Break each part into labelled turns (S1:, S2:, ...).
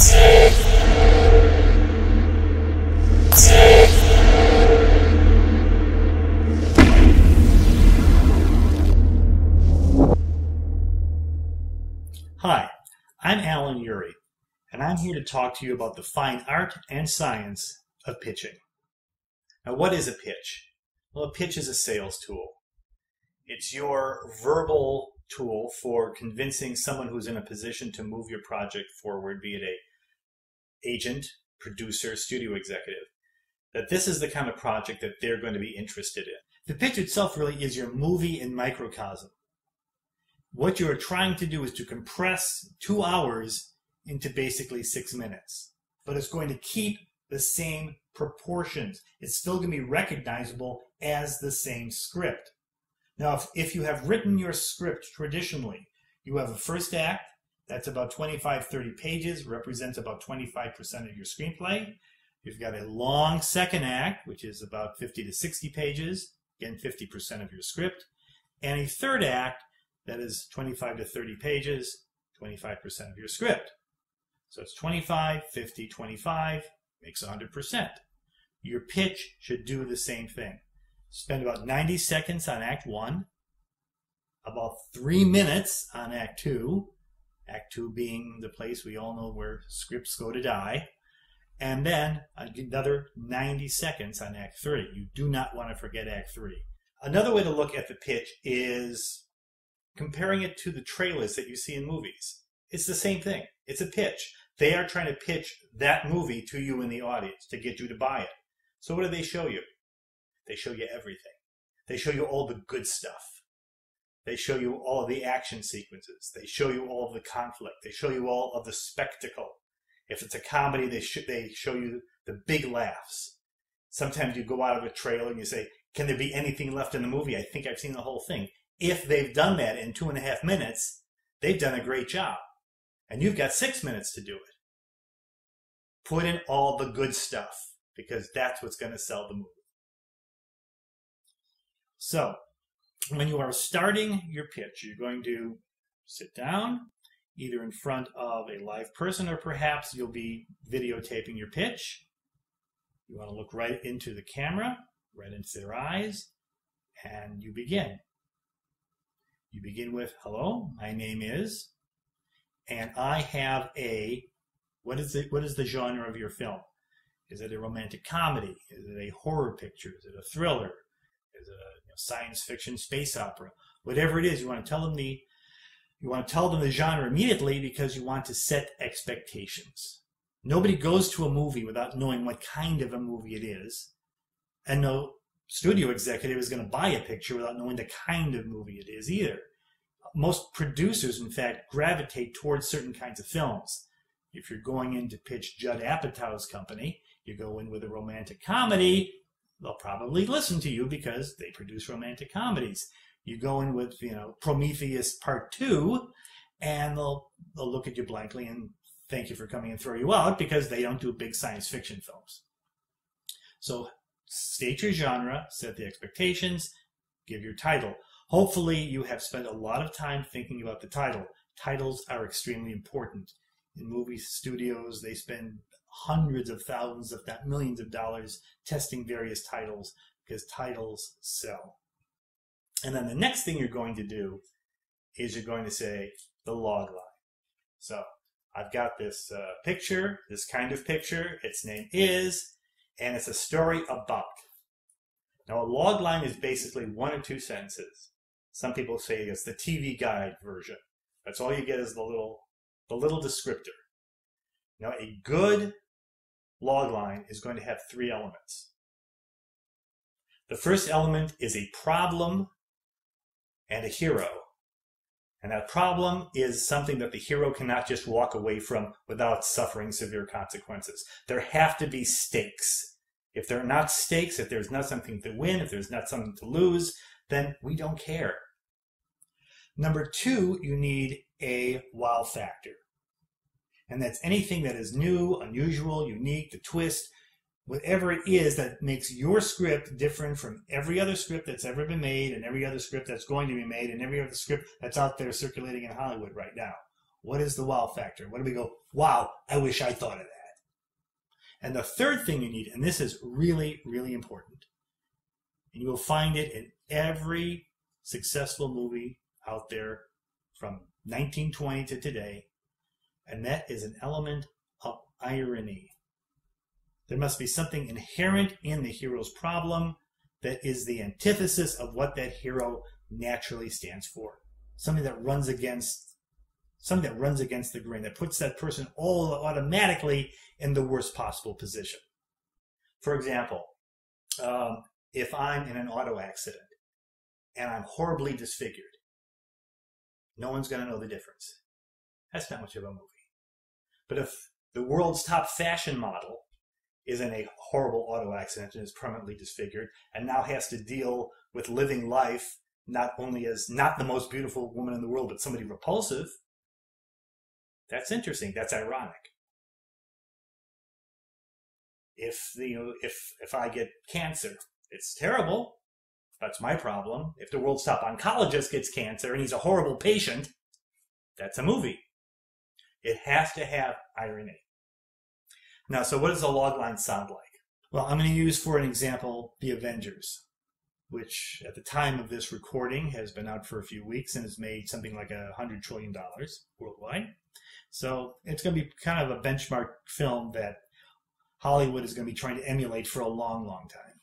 S1: Hi, I'm Alan Urey, and I'm here to talk to you about the fine art and science of pitching. Now, what is a pitch? Well, a pitch is a sales tool. It's your verbal tool for convincing someone who's in a position to move your project forward, be it an agent, producer, studio executive, that this is the kind of project that they're going to be interested in. The pitch itself really is your movie in microcosm. What you're trying to do is to compress 2 hours into basically 6 minutes. But it's going to keep the same proportions. It's still going to be recognizable as the same script. Now, if you have written your script traditionally, you have a first act, that's about 25-30 pages, represents about 25% of your screenplay. You've got a long second act, which is about 50 to 60 pages, again 50% of your script, and a third act that is 25 to 30 pages, 25% of your script. So it's 25, 50, 25, makes 100%. Your pitch should do the same thing. Spend about 90 seconds on Act 1, about 3 minutes on Act 2, Act 2 being the place we all know where scripts go to die, and then another 90 seconds on Act 3. You do not want to forget Act 3. Another way to look at the pitch is comparing it to the trailers that you see in movies. It's the same thing. It's a pitch. They are trying to pitch that movie to you in the audience to get you to buy it. So what do they show you? They show you everything. They show you all the good stuff. They show you all of the action sequences. They show you all of the conflict. They show you all of the spectacle. If it's a comedy, they show you the big laughs. Sometimes you go out of a trailer and you say, can there be anything left in the movie? I think I've seen the whole thing. If they've done that in 2.5 minutes, they've done a great job. And you've got 6 minutes to do it. Put in all the good stuff, because that's what's going to sell the movie. So, when you are starting your pitch, you're going to sit down, either in front of a live person, or perhaps you'll be videotaping your pitch. You want to look right into the camera, right into their eyes, and you begin. You begin with, hello, my name is, and I have a, what is the genre of your film? Is it a romantic comedy? Is it a horror picture? Is it a thriller? Is it a science fiction space opera? Whatever it is, you want to tell them the genre immediately, because you want to set expectations. Nobody goes to a movie without knowing what kind of a movie it is, and no studio executive is going to buy a picture without knowing the kind of movie it is either. Most producers, in fact, gravitate towards certain kinds of films. If you're going in to pitch Judd Apatow's company, you go in with a romantic comedy, they'll probably listen to you because they produce romantic comedies. You go in with, Prometheus Part 2, and they'll look at you blankly and thank you for coming and throw you out, because they don't do big science fiction films. So state your genre, set the expectations, give your title. Hopefully you have spent a lot of time thinking about the title. Titles are extremely important. In movie studios, they spend hundreds of thousands, if not millions of dollars testing various titles, because titles sell. And then the next thing you're going to do is you're going to say the log line. So I've got this picture, this kind of picture, its name is, and it's a story about. Now, a log line is basically 1 or 2 sentences. Some people say it's the TV guide version. That's all you get, is the little descriptor. Now, a good log line is going to have 3 elements. The first element is a problem and a hero. And that problem is something that the hero cannot just walk away from without suffering severe consequences. There have to be stakes. If there are not stakes, if there's not something to win, if there's not something to lose, then we don't care. Number 2, you need a wow factor. And that's anything that is new, unusual, unique, the twist, whatever it is that makes your script different from every other script that's ever been made, and every other script that's going to be made, and every other script that's out there circulating in Hollywood right now. What is the wow factor? What do we go, wow, I wish I thought of that? And the third thing you need, and this is really, really important, and you will find it in every successful movie out there from 1920 to today, and that is an element of irony. There must be something inherent in the hero's problem that is the antithesis of what that hero naturally stands for. Something that runs against the grain, that puts that person all automatically in the worst possible position. For example, if I'm in an auto accident and I'm horribly disfigured, no one's going to know the difference. That's not much of a movie. But if the world's top fashion model is in a horrible auto accident and is permanently disfigured and now has to deal with living life not only as not the most beautiful woman in the world, but somebody repulsive, that's interesting. That's ironic. If I get cancer, it's terrible. That's my problem. If the world's top oncologist gets cancer and he's a horrible patient, that's a movie. It has to have irony. Now, so what does a logline sound like? Well, I'm going to use for an example The Avengers, which at the time of this recording has been out for a few weeks and has made something like $100 trillion worldwide. So it's going to be kind of a benchmark film that Hollywood is going to be trying to emulate for a long, long time.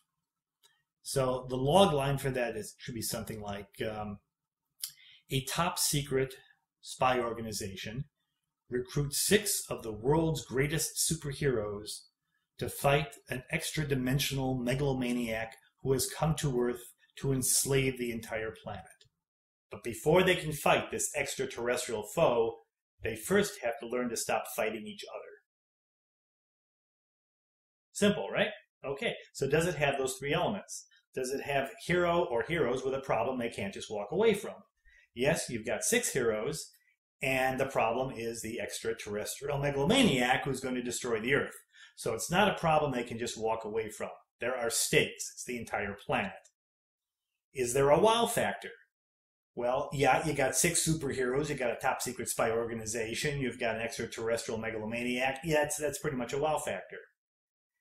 S1: So the log line for that should be something like a top secret spy organization recruits 6 of the world's greatest superheroes to fight an extra-dimensional megalomaniac who has come to Earth to enslave the entire planet. But before they can fight this extraterrestrial foe, they first have to learn to stop fighting each other. Simple, right? Okay, so does it have those 3 elements? Does it have hero or heroes with a problem they can't just walk away from? Yes, you've got 6 heroes, and the problem is the extraterrestrial megalomaniac who's going to destroy the Earth. So it's not a problem they can just walk away from. There are stakes. It's the entire planet. Is there a wow factor? Well, yeah, you got 6 superheroes. You got a top secret spy organization. You've got an extraterrestrial megalomaniac. Yeah, that's pretty much a wow factor.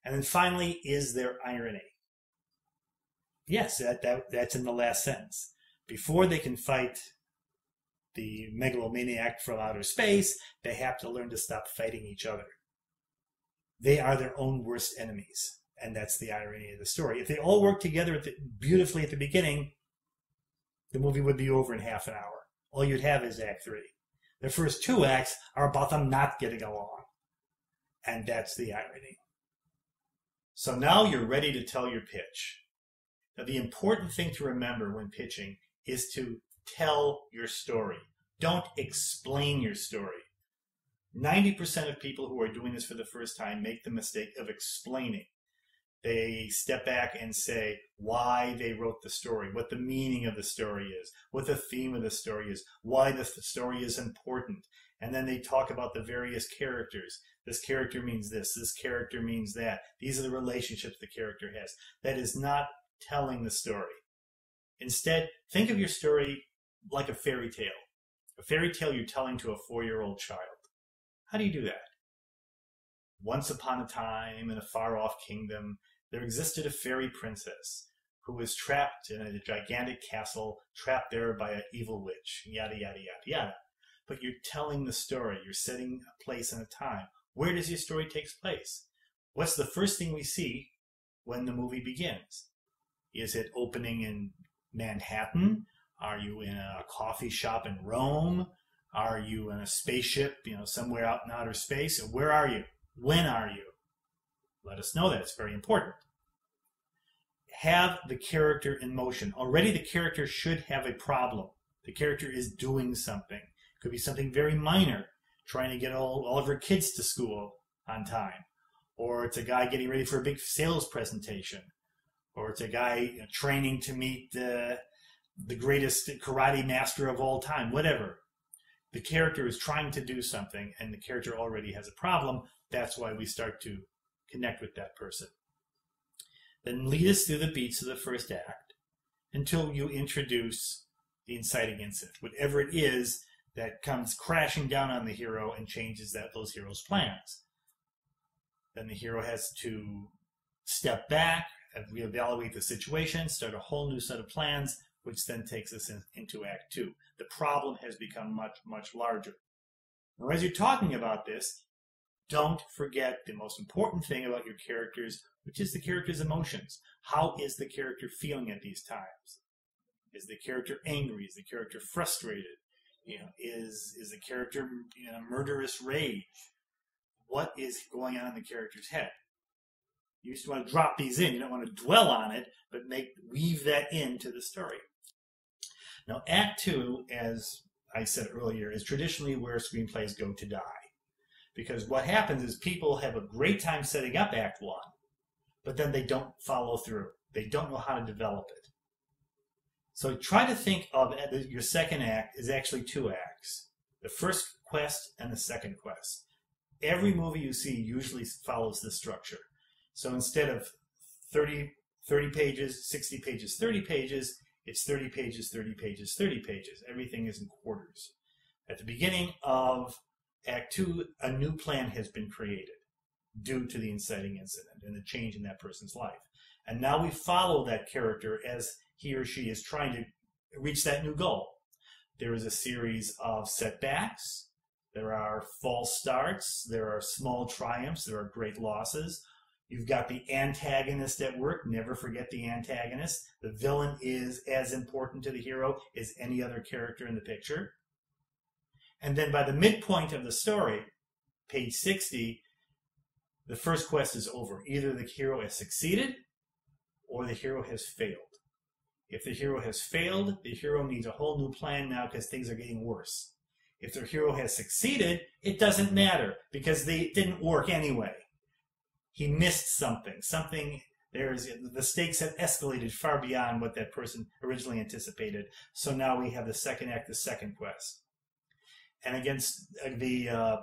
S1: And then finally, is there irony? Yes, that's in the last sentence. Before they can fight the megalomaniac from outer space, they have to learn to stop fighting each other. They are their own worst enemies. And that's the irony of the story. If they all work together beautifully at the beginning, the movie would be over in half an hour. All you'd have is Act 3. The first 2 acts are about them not getting along. And that's the irony. So now you're ready to tell your pitch. Now, the important thing to remember when pitching is to tell your story. Don't explain your story. 90% of people who are doing this for the first time make the mistake of explaining. They step back and say why they wrote the story, what the meaning of the story is, what the theme of the story is, why the story is important. And then they talk about the various characters. This character means this character means that. These are the relationships the character has. That is not telling the story. Instead, think of your story like a fairy tale. A fairy tale you're telling to a 4-year-old child. How do you do that? Once upon a time, in a far-off kingdom, there existed a fairy princess who was trapped in a gigantic castle, trapped there by an evil witch, yada, yada, yada, yada. But you're telling the story. You're setting a place and a time. Where does your story take place? What's the first thing we see when the movie begins? Is it opening in Manhattan? Are you in a coffee shop in Rome? Are you in a spaceship, somewhere out in outer space? Where are you? When are you? Let us know that. It's very important. Have the character in motion. Already the character should have a problem. The character is doing something. It could be something very minor, trying to get all of her kids to school on time. Or it's a guy getting ready for a big sales presentation. Or it's a guy training to meet the greatest karate master of all time. Whatever. The character is trying to do something, and the character already has a problem. That's why we start to connect with that person. Then lead us through the beats of the first act until you introduce the inciting incident. Whatever it is that comes crashing down on the hero and changes those heroes' plans. Then the hero has to step back and reevaluate the situation, start a whole new set of plans, which then takes us into Act 2. The problem has become much, much larger. Now, as you're talking about this, don't forget the most important thing about your characters, which is the character's emotions. How is the character feeling at these times? Is the character angry? Is the character frustrated? Is the character in a murderous rage? What is going on in the character's head? You just want to drop these in. You don't want to dwell on it, but weave that into the story. Now, Act 2, as I said earlier, is traditionally where screenplays go to die. Because what happens is people have a great time setting up Act 1, but then they don't follow through. They don't know how to develop it. So try to think of your second act as actually 2 acts. The first quest and the second quest. Every movie you see usually follows this structure. So instead of 30 pages, 60 pages, 30 pages, it's 30 pages, 30 pages, 30 pages. Everything is in quarters. At the beginning of Act 2, a new plan has been created due to the inciting incident and the change in that person's life. And now we follow that character as he or she is trying to reach that new goal. There is a series of setbacks. There are false starts. There are small triumphs. There are great losses. You've got the antagonist at work. Never forget the antagonist. The villain is as important to the hero as any other character in the picture. And then by the midpoint of the story, page 60, the first quest is over. Either the hero has succeeded or the hero has failed. If the hero has failed, the hero needs a whole new plan now because things are getting worse. If the hero has succeeded, it doesn't matter because they didn't work anyway. He missed something. The stakes have escalated far beyond what that person originally anticipated. So now we have the second act, the second quest. And against the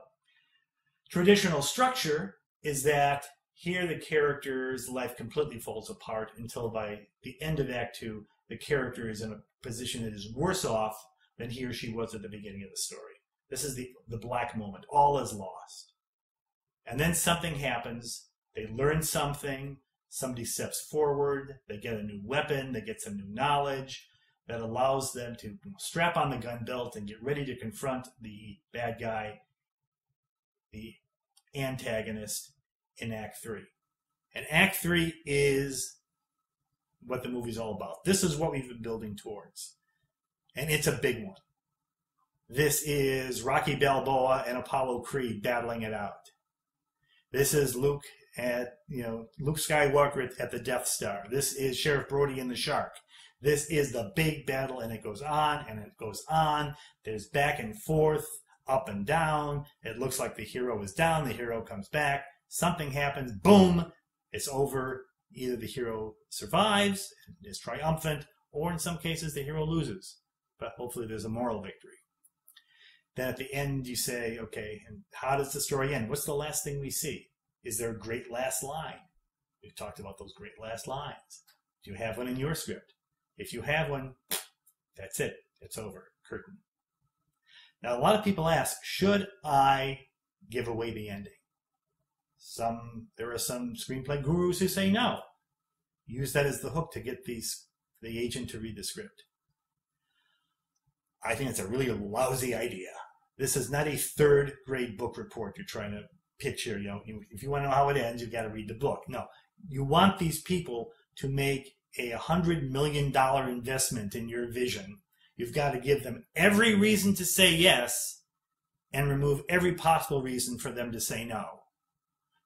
S1: traditional structure is that here the character's life completely falls apart until by the end of Act 2, the character is in a position that is worse off than he or she was at the beginning of the story. This is the black moment. All is lost. And then something happens. They learn something. Somebody steps forward. They get a new weapon. They get some new knowledge that allows them to strap on the gun belt and get ready to confront the bad guy, the antagonist, in Act 3. And Act 3 is what the movie's all about. This is what we've been building towards. And it's a big one. This is Rocky Balboa and Apollo Creed battling it out. This is Luke Skywalker at the Death Star. This is Sheriff Brody and the Shark. This is the big battle, and it goes on, and it goes on. There's back and forth, up and down. It looks like the hero is down. The hero comes back. Something happens. Boom. It's over. Either the hero survives, is triumphant, or in some cases the hero loses. But hopefully there's a moral victory. Then at the end you say, okay, and how does the story end? What's the last thing we see? Is there a great last line? We've talked about those great last lines. Do you have one in your script? If you have one, that's it. It's over. Curtain. Now, a lot of people ask, should I give away the ending? There are some screenplay gurus who say no. Use that as the hook to get the agent to read the script. I think it's a really lousy idea. This is not a third grade book report you're trying to pitch here. If you want to know how it ends, you've got to read the book. No, you want these people to make a $100 million investment in your vision. You've got to give them every reason to say yes and remove every possible reason for them to say no.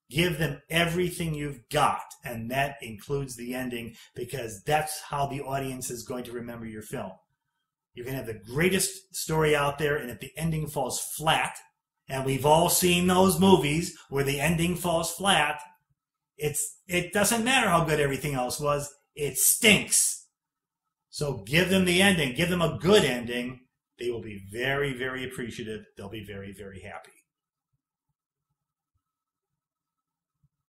S1: Give them everything you've got, and that includes the ending, because that's how the audience is going to remember your film. You can have the greatest story out there, and if the ending falls flat, and we've all seen those movies where the ending falls flat, it doesn't matter how good everything else was, it stinks. So give them the ending, give them a good ending. They will be very, very appreciative. They'll be very, very happy.